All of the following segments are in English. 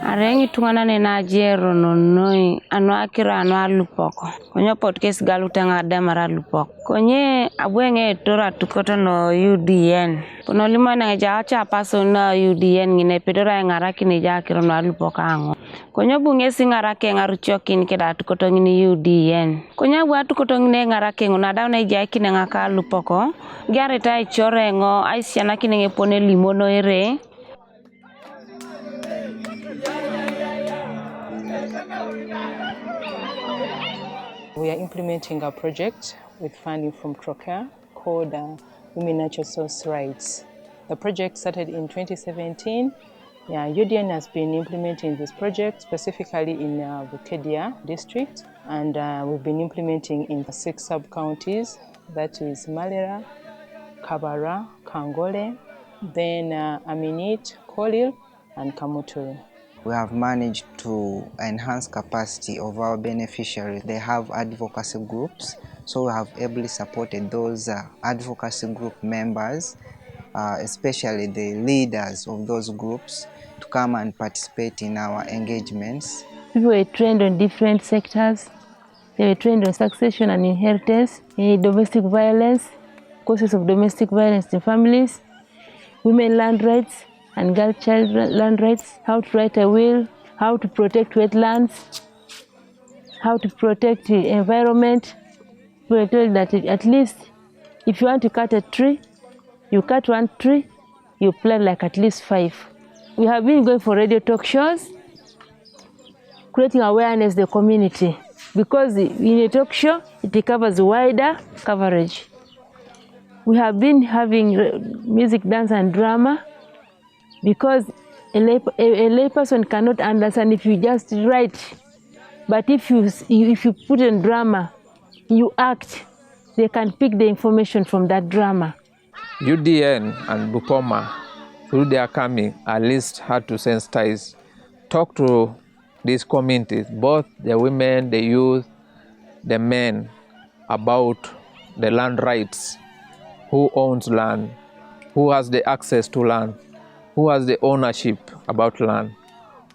Arengi tungana ne na jero nonoi anu akira anu alupoko. Konyo podcast galutanga damara lupoko. Konye abwenge tora tukoto no UDN. Kono lima na jacha paso na UDN ngine pedora ngaraki ni jakiro no alupoko ango. Konyo bunge singarake ngaruchokin keda tukoto ngini UDN. Konyo bwa tukoto ngine ngarake ngunada na jaki na ngaka alupoko. Gyare tai chore ngo aisiana kinenge pone limono ere. We are implementing a project with funding from TROCAIRE called Women Natural Source Rights. The project started in 2017. UDN has been implementing this project specifically in Bukedea district, and we've been implementing in 6 sub-counties, that is Malera, Kabara, Kangole, then Aminit, Kolil, and Kamuturu. We have managed to enhance capacity of our beneficiaries. They have advocacy groups, so we have ably supported those advocacy group members, especially the leaders of those groups, to come and participate in our engagements. People were trained on different sectors. They were trained on succession and inheritance, domestic violence, causes of domestic violence in families, women land rights, and girl child land rights, how to write a will, how to protect wetlands, how to protect the environment. We were told that at least if you want to cut a tree, you cut 1 tree, you plant like at least 5. We have been going for radio talk shows, creating awareness in the community, because in a talk show, it covers wider coverage. We have been having music, dance, and drama, because a lay person cannot understand if you just write, but if you put in drama, you act, they can pick the information from that drama. UDN and Bupoma, through their coming, at least had to sensitize, talk to these communities, both the women, the youth, the men, about the land rights, who owns land, who has the access to land, who has the ownership about land.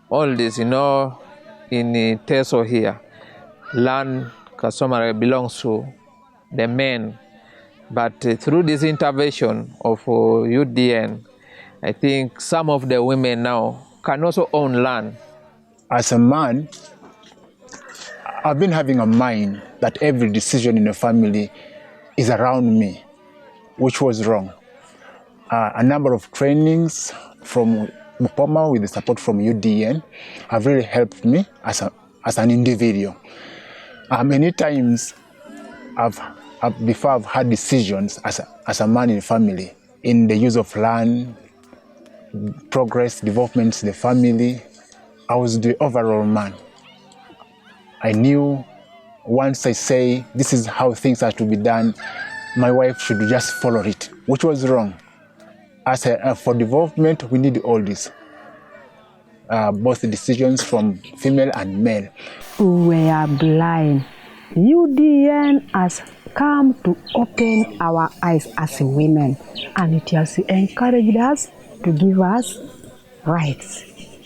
All this, in Teso here, land customary belongs to the men. But through this intervention of UDN, I think some of the women now can also own land. As a man, I've been having a mind that every decision in a family is around me, which was wrong. A number of trainings from Bupoma with the support from UDN have really helped me as an individual. Many times before I've had decisions as a man in family in the use of land, progress, developments, the family, I was the overall man. I knew once I say this is how things are to be done, my wife should just follow it, which was wrong. For development, we need all this, both the decisions from female and male. We are blind. UDN has come to open our eyes as women, and it has encouraged us to give us rights,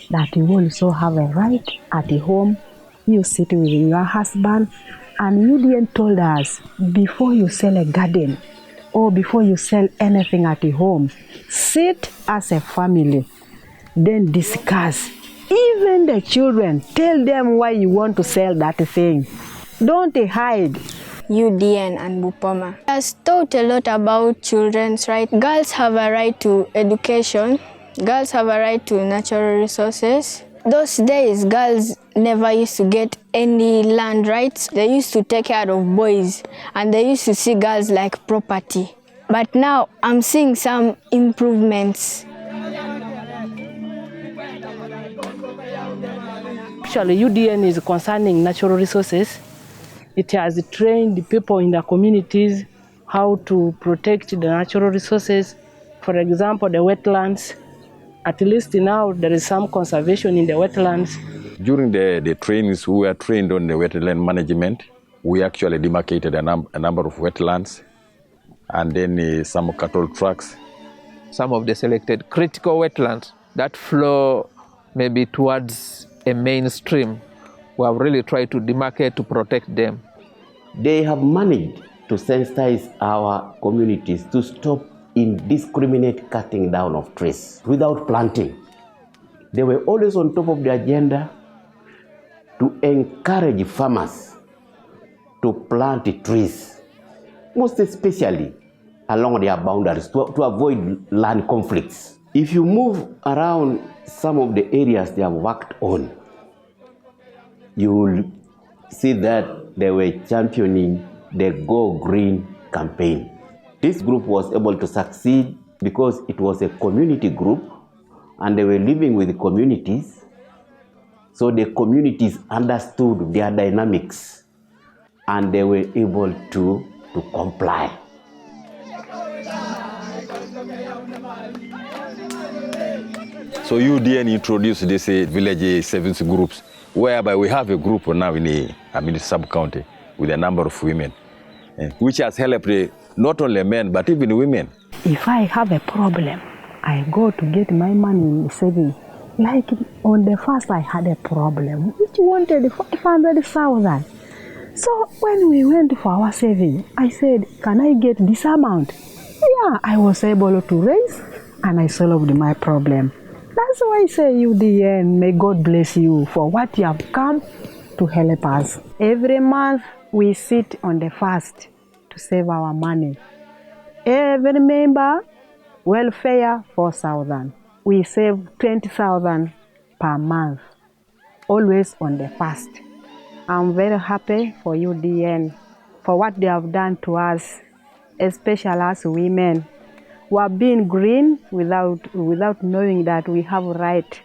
that you also have a right at the home. You sit with your husband, and UDN told us, before you sell a garden or before you sell anything at the home, sit as a family, then discuss. Even the children, tell them why you want to sell that thing. Don't hide. UDN and Bupoma has taught a lot about children's rights. Girls have a right to education. Girls have a right to natural resources. Those days, girls never used to get any land rights. They used to take care of boys, and they used to see girls like property. But now, I'm seeing some improvements. Actually, UDN is concerning natural resources. It has trained the people in the communities how to protect the natural resources. For example, the wetlands. At least now there is some conservation in the wetlands. During the trainings, we were trained on the wetland management. We actually demarcated a number of wetlands and then some cattle tracks. Some of the selected critical wetlands that flow maybe towards a mainstream, we have really tried to demarcate to protect them. They have managed to sensitize our communities to stop indiscriminate cutting down of trees without planting. They were always on top of the agenda to encourage farmers to plant trees, most especially along their boundaries to avoid land conflicts. If you move around some of the areas they have worked on, you will see that they were championing the Go Green campaign. This group was able to succeed because it was a community group and they were living with the communities. So the communities understood their dynamics and they were able to comply. So UDN introduced these village savings groups, whereby we have a group now in the sub-county with a number of women, which has helped not only men, but even women. If I have a problem, I go to get my money in saving. Like on the first I had a problem, which wanted 500,000. So when we went for our saving, I said, can I get this amount? Yeah, I was able to raise and I solved my problem. That's why I say UDN, may God bless you for what you have come to help us. Every month we sit on the fast to save our money. Every member, welfare 4,000. We save 20,000 per month, always on the fast. I'm very happy for UDN, for what they have done to us, especially as women. We have been green without knowing that we have a right.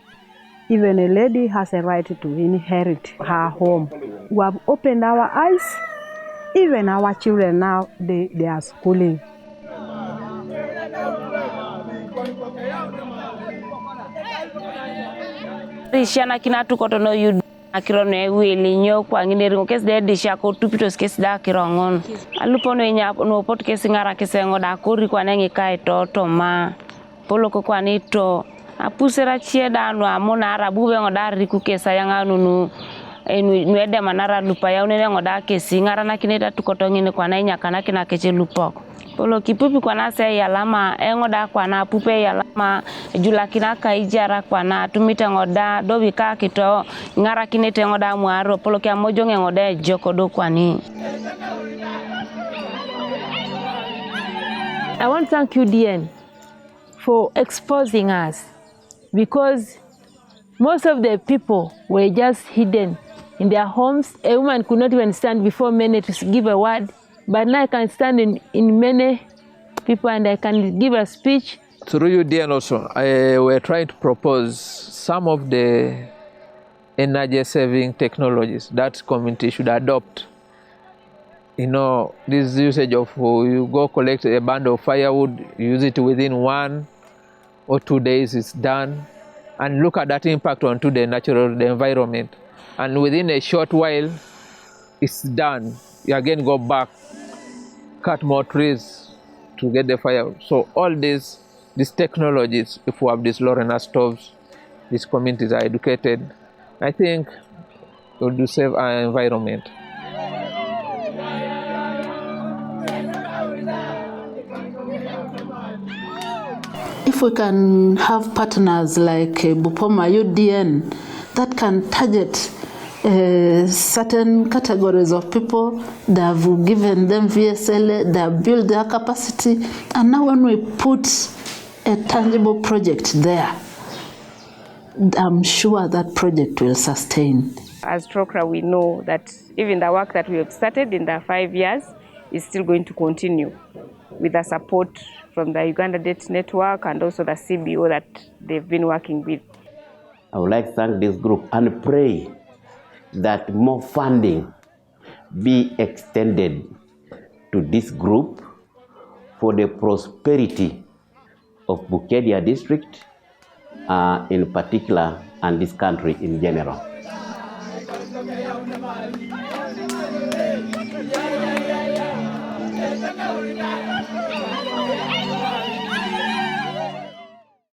Even a lady has a right to inherit her home. We have opened our eyes. Even our children now, they are schooling. Rishana kinatu kotono UDN akirone wili nyo kwa ngine kes de disha ko tupitos kes da kirongon alupono nya no pot kes ngara kesengo da kori kwa nangi kai to ma polo ko kwa nito apusera chieda no amona arabu be ngoda riku kesa yanga nunu nwede manara lupa ya unene ngoda kesi ngara na kineta tukoto ngine kwa na nya kana kina keche lupoko polo kipupi kwa na se yalama ngoda kwa na pupe yalama jula kina kaijara kwa na tumita ngoda dobi ka kito ngara kinete ngoda mwaro polo kia mojo ngoda joko do kwa ni. I want to thank UDN for exposing us, because most of the people were just hidden in their homes. A woman could not even stand before many to give a word, but now I can stand in many people and I can give a speech. Through UDN also, we're trying to propose some of the energy saving technologies that community should adopt. You know, this usage of you go collect a bundle of firewood, use it within 1 or 2 days, it's done, and look at that impact onto the environment. And within a short while, it's done. You again go back, cut more trees to get the firewood. So all these technologies, if we have these Lorena stoves, these communities are educated, I think it will save our environment. If we can have partners like Bupoma, UDN, that can target certain categories of people, they have given them VSL, they have built their capacity, and now when we put a tangible project there, I'm sure that project will sustain. As TROCAIRE, we know that even the work that we have started in the 5 years is still going to continue with the support from the Uganda Debt Network and also the CBO that they've been working with. I would like to thank this group and pray that more funding be extended to this group for the prosperity of Bukedea district in particular and this country in general.